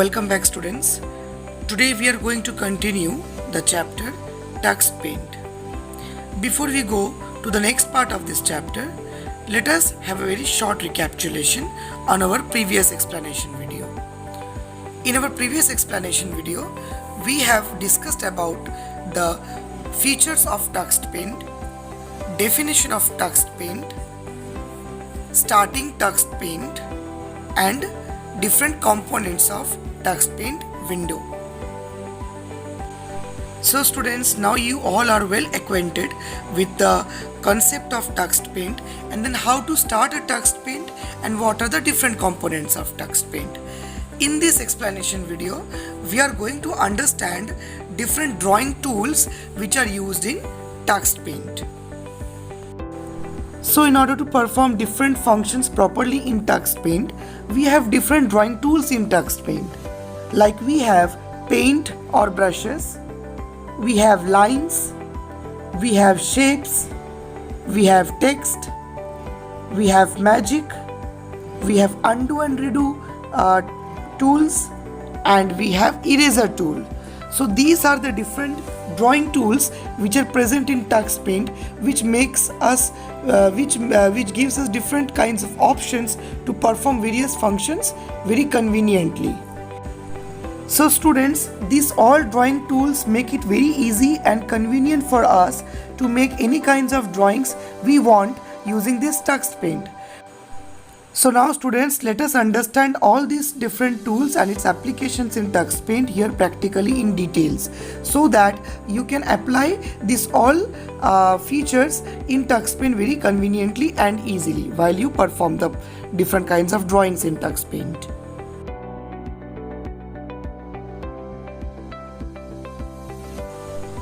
Welcome back, students. Today we are going to continue the chapter Tux Paint. Before we go to the next part of this chapter, let us have a very short recapitulation on our previous explanation video. In our previous explanation video, we have discussed about the features of Tux Paint, definition of Tux Paint, starting Tux Paint, and different components of Tux Paint window. So students, now you all are well acquainted with the concept of Tux Paint and then how to start a Tux Paint and what are the different components of Tux Paint. In this explanation video, we are going to understand different drawing tools which are used in Tux Paint. So in order to perform different functions properly in Tux Paint, we have different drawing tools in Tux Paint. Like we have paint or brushes, we have lines, we have shapes, we have text, we have magic, we have undo and redo tools, and we have eraser tool. So these are the different drawing tools which are present in Tux Paint, which makes us which gives us different kinds of options to perform various functions very conveniently. So students, these all drawing tools make it very easy and convenient for us to make any kinds of drawings we want using this Tux Paint. So now students, let us understand all these different tools and its applications in Tux Paint here practically in details, so that you can apply these all features in Tux Paint very conveniently and easily while you perform the different kinds of drawings in Tux Paint.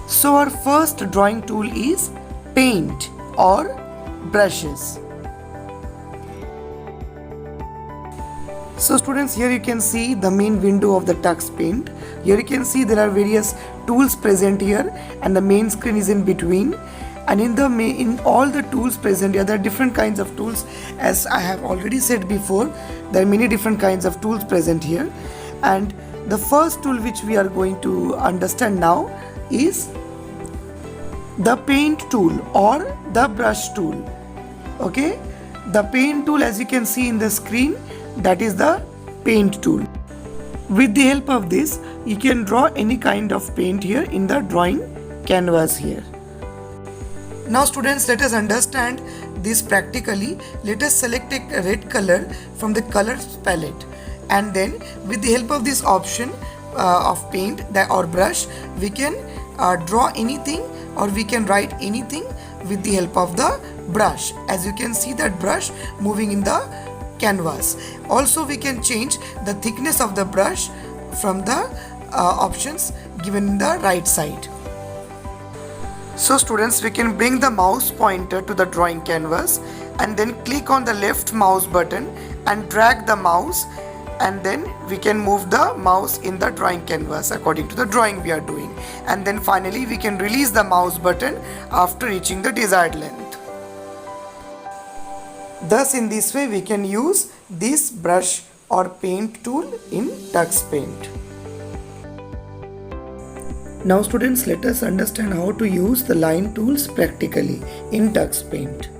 So our first drawing tool is paint or brushes. So students, here you can see the main window of the Tux Paint. Here you can see there are various tools present here and the main screen is in between. And in all the tools present here, there are different kinds of tools. As I have already said before, there are many different kinds of tools present here. And the first tool which we are going to understand now is the paint tool or the brush tool. Okay, the paint tool, as you can see in the screen, that is the paint tool. With the help of this, you can draw any kind of paint here in the drawing canvas here. Now students, let us understand this practically. Let us select a red color from the colors palette, and then with the help of this option of paint or brush, we can draw anything or we can write anything with the help of the brush. As you can see that brush moving in the canvas. Also we can change the thickness of the brush from the options given in the right side. So students, we can bring the mouse pointer to the drawing canvas and then click on the left mouse button and drag the mouse, and then we can move the mouse in the drawing canvas according to the drawing we are doing, and then finally we can release the mouse button after reaching the desired length. Thus in this way we can use this brush or paint tool in Tux Paint. Now students, let us understand how to use the line tools practically in Tux Paint.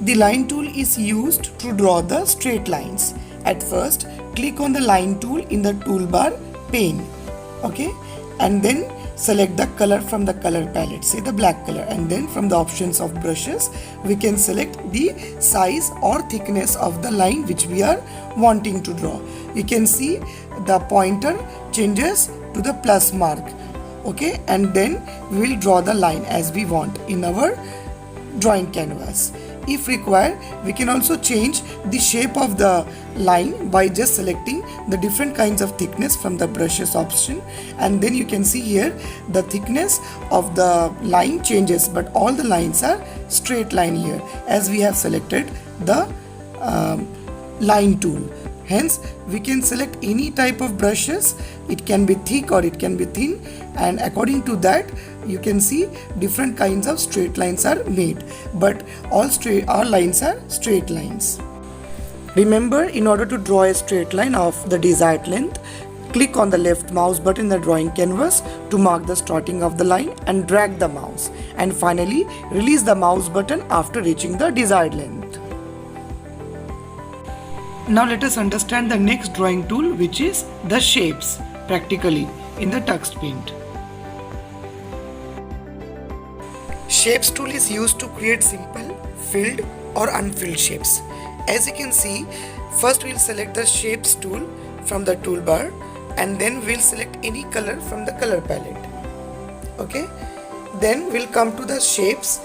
The line tool is used to draw the straight lines. At first, click on the line tool in the toolbar pane, okay, and then select the color from the color palette, say the black color, and then from the options of brushes we can select the size or thickness of the line which we are wanting to draw. You can see the pointer changes to the plus mark, okay, and then we will draw the line as we want in our drawing canvas. If required, we can also change the shape of the line by just selecting the different kinds of thickness from the brushes option, and then you can see here the thickness of the line changes, but all the lines are straight line here as we have selected the line tool. Hence, we can select any type of brushes. It can be thick or it can be thin, and according to that you can see different kinds of straight lines are made, but all lines are straight lines. Remember, in order to draw a straight line of the desired length, click on the left mouse button in the drawing canvas to mark the starting of the line and drag the mouse, and finally release the mouse button after reaching the desired length. Now let us understand the next drawing tool, which is the shapes, practically in the Tux Paint. Shapes tool is used to create simple, filled or unfilled shapes. As you can see, first we'll select the shapes tool from the toolbar, and then we'll select any color from the color palette. Okay, then we'll come to the shapes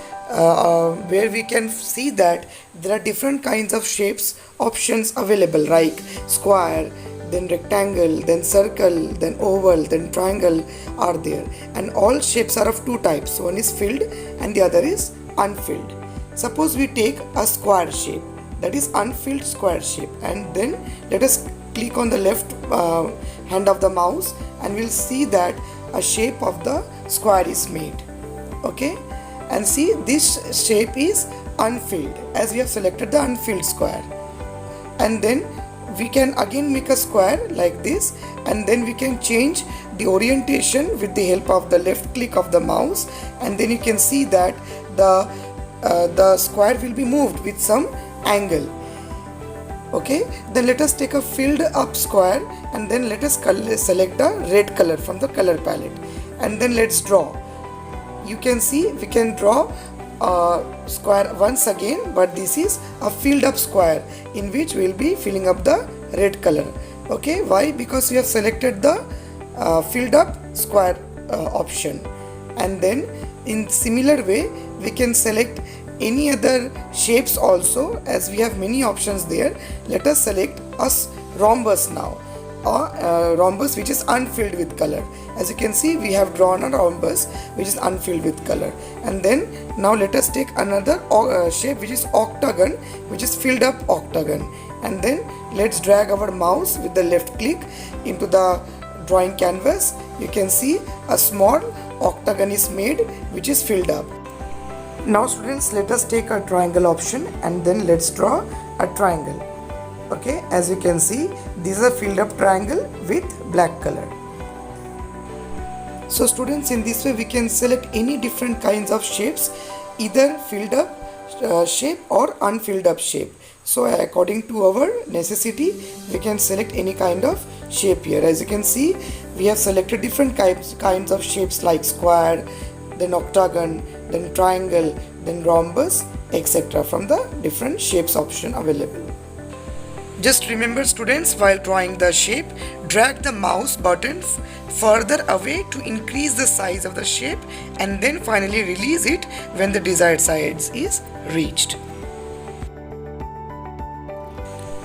where we can see that there are different kinds of shapes options available, like square, then rectangle, then circle, then oval, then triangle are there, and all shapes are of two types. One is filled and the other is unfilled. Suppose we take a square shape, that is unfilled square shape, and then let us click on the left hand of the mouse and we'll see that a shape of the square is made. Okay, and see, this shape is unfilled as we have selected the unfilled square. And then we can again make a square like this, and then we can change the orientation with the help of the left click of the mouse, and then you can see that the square will be moved with some angle. Okay, then let us take a filled up square, and then let us select the red color from the color palette, and then let's draw. You can see we can draw a square once again, but this is a filled up square in which we will be filling up the red color. Okay, why? Because we have selected the filled up square option. And then in similar way we can select any other shapes also, as we have many options there. Let us select a rhombus now, or rhombus which is unfilled with color. As you can see, we have drawn a rhombus which is unfilled with color. And then now let us take another shape which is octagon, which is filled up octagon, and then let's drag our mouse with the left click into the drawing canvas. You can see a small octagon is made which is filled up. Now students, let us take a triangle option, and then let's draw a triangle. Okay, as you can see, this is a filled up triangle with black color. So students, in this way we can select any different kinds of shapes, either filled up shape or unfilled up shape. So according to our necessity, we can select any kind of shape here. As you can see, we have selected different kinds of shapes like square, then octagon, then triangle, then rhombus, etc. from the different shapes option available. Just remember students, while drawing the shape, drag the mouse button further away to increase the size of the shape, and then finally release it when the desired size is reached.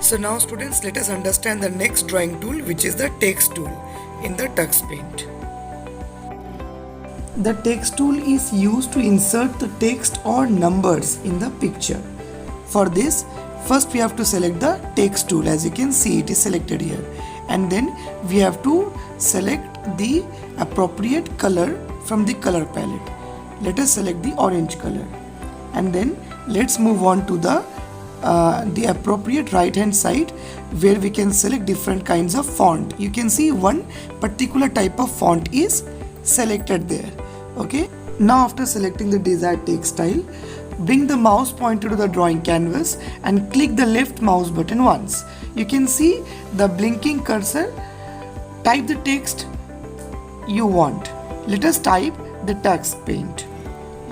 So now students, let us understand the next drawing tool, which is the text tool in the Tux Paint. The text tool is used to insert the text or numbers in the picture. For this, first we have to select the text tool. As you can see, it is selected here, and then we have to select the appropriate color from the color palette. Let us select the orange color, and then let's move on to the appropriate right hand side, where we can select different kinds of font. You can see one particular type of font is selected there. Okay, now after selecting the desired text style, bring the mouse pointer to the drawing canvas and click the left mouse button once. You can see the blinking cursor. Type the text you want. Let us type the Tux Paint.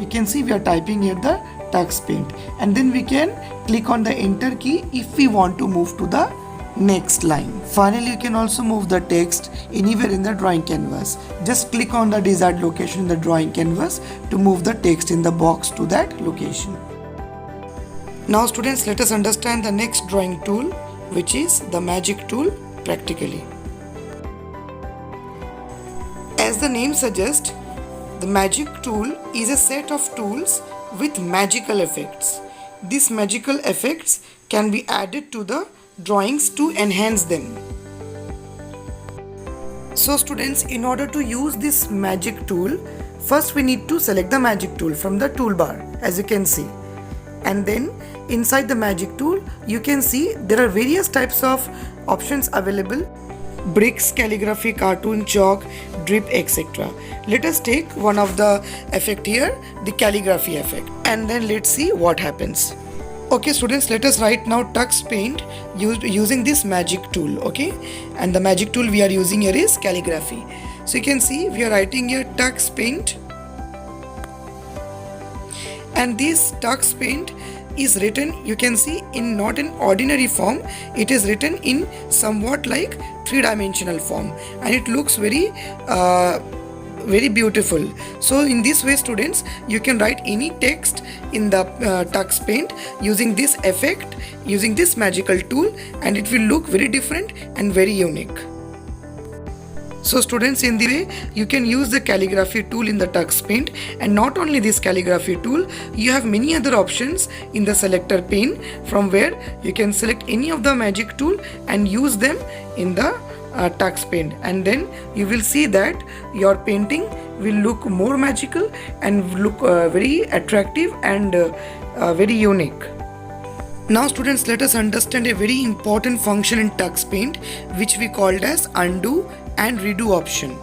You can see we are typing here the Tux Paint, and then we can click on the enter key if we want to move to the next line. Finally, you can also move the text anywhere in the drawing canvas. Just click on the desired location in the drawing canvas to move the text in the box to that location. Now students, let us understand the next drawing tool, which is the magic tool practically. As the name suggests, the magic tool is a set of tools with magical effects. These magical effects can be added to the drawings to enhance them. So students, in order to use this magic tool, first we need to select the magic tool from the toolbar, as you can see, and then inside the magic tool, you can see there are various types of options available: bricks, calligraphy, cartoon, chalk, drip, etc. Let us take one of the effect here, the calligraphy effect, and then let's see what happens. Okay students, let us write now Tux Paint using this magic tool. Okay, and the magic tool we are using here is calligraphy. So you can see we are writing here Tux Paint, and this Tux Paint is written, you can see, in not an ordinary form. It is written in somewhat like three-dimensional form, and it looks very beautiful. So in this way students, you can write any text in the Tux Paint using this effect, using this magical tool, and it will look very different and very unique. So students, in the way you can use the calligraphy tool in the Tux Paint, and not only this calligraphy tool, you have many other options in the selector pane, from where you can select any of the magic tool and use them in the Tux Paint, and then you will see that your painting will look more magical and look very attractive and very unique. Now students, let us understand a very important function in Tux Paint, which we called as undo and redo option.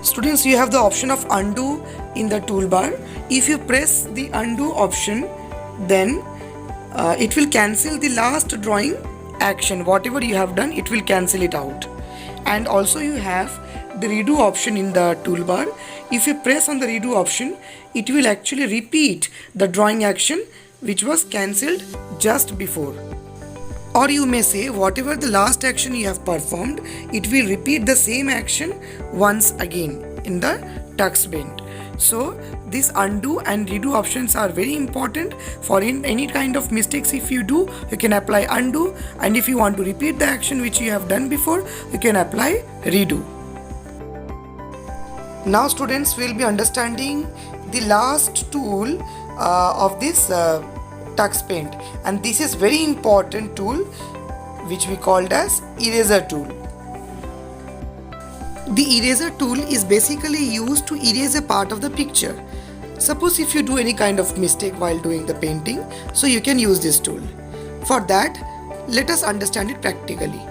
Students, you have the option of undo in the toolbar. If you press the undo option, then it will cancel the last drawing action. Whatever you have done, it will cancel it out. And also you have the redo option in the toolbar. If you press on the redo option, it will actually repeat the drawing action which was cancelled just before. Or you may say, whatever the last action you have performed, it will repeat the same action once again in the Tux Paint. So this undo and redo options are very important for any kind of mistakes. If you do, you can apply undo, and if you want to repeat the action which you have done before, you can apply redo. Now students, will be understanding the last tool of this Tux Paint, and this is very important tool which we called as eraser tool. The eraser tool is basically used to erase a part of the picture. Suppose if you do any kind of mistake while doing the painting, so you can use this tool. For that, let us understand it practically.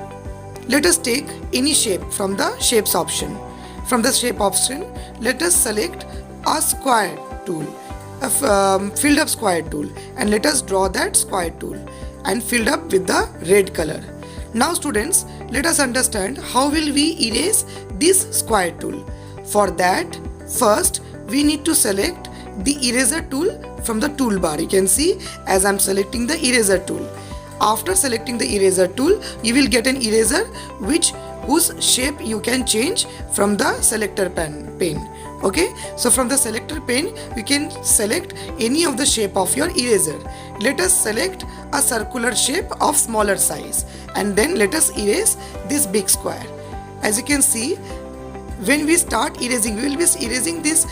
Let us take any shape from the shapes option. From the shape option, let us select a square tool, a filled up square tool, and let us draw that square tool and filled up with the red color. Now students, let us understand how will we erase this square tool. For that, first we need to select the eraser tool from the toolbar. You can see as I am selecting the eraser tool. After selecting the eraser tool, you will get an eraser whose shape you can change from the selector pane. Okay, so from the selector pane, you can select any of the shape of your eraser. Let us select a circular shape of smaller size, and then let us erase this big square. As you can see, when we start erasing, we will be erasing this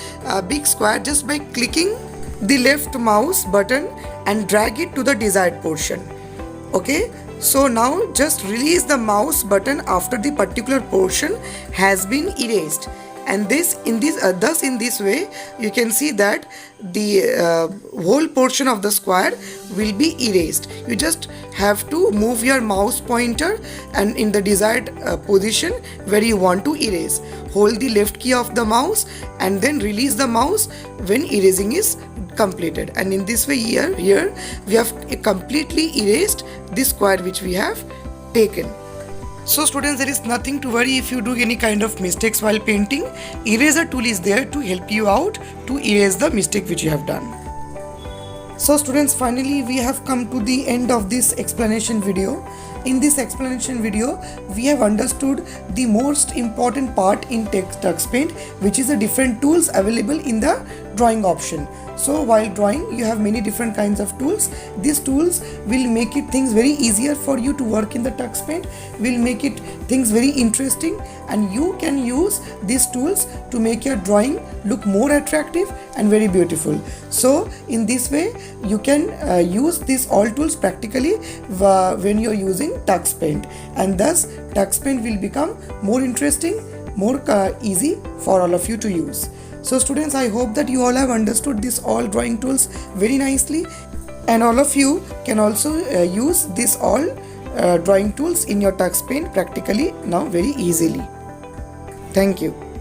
big square just by clicking the left mouse button and drag it to the desired portion. Okay, so now just release the mouse button after the particular portion has been erased, and thus in this way you can see that the whole portion of the square will be erased. You just have to move your mouse pointer and in the desired position where you want to erase. Hold the left key of the mouse and then release the mouse when erasing is completed, and in this way here we have completely erased this square which we have taken. So students, there is nothing to worry if you do any kind of mistakes while painting. Eraser tool is there to help you out to erase the mistake which you have done. So students, finally we have come to the end of this explanation video. In this explanation video, we have understood the most important part in Tux Paint, which is the different tools available in the drawing option. So while drawing, you have many different kinds of tools. These tools will make it things very easier for you to work in the Tux Paint, will make it things very interesting, and you can use these tools to make your drawing look more attractive and very beautiful. So in this way, you can use these all tools practically when you are using Tux Paint, and thus Tux Paint will become more interesting, more easy for all of you to use. So students, I hope that you all have understood these all drawing tools very nicely, and all of you can also use these all drawing tools in your TuxPaint practically now very easily. Thank you.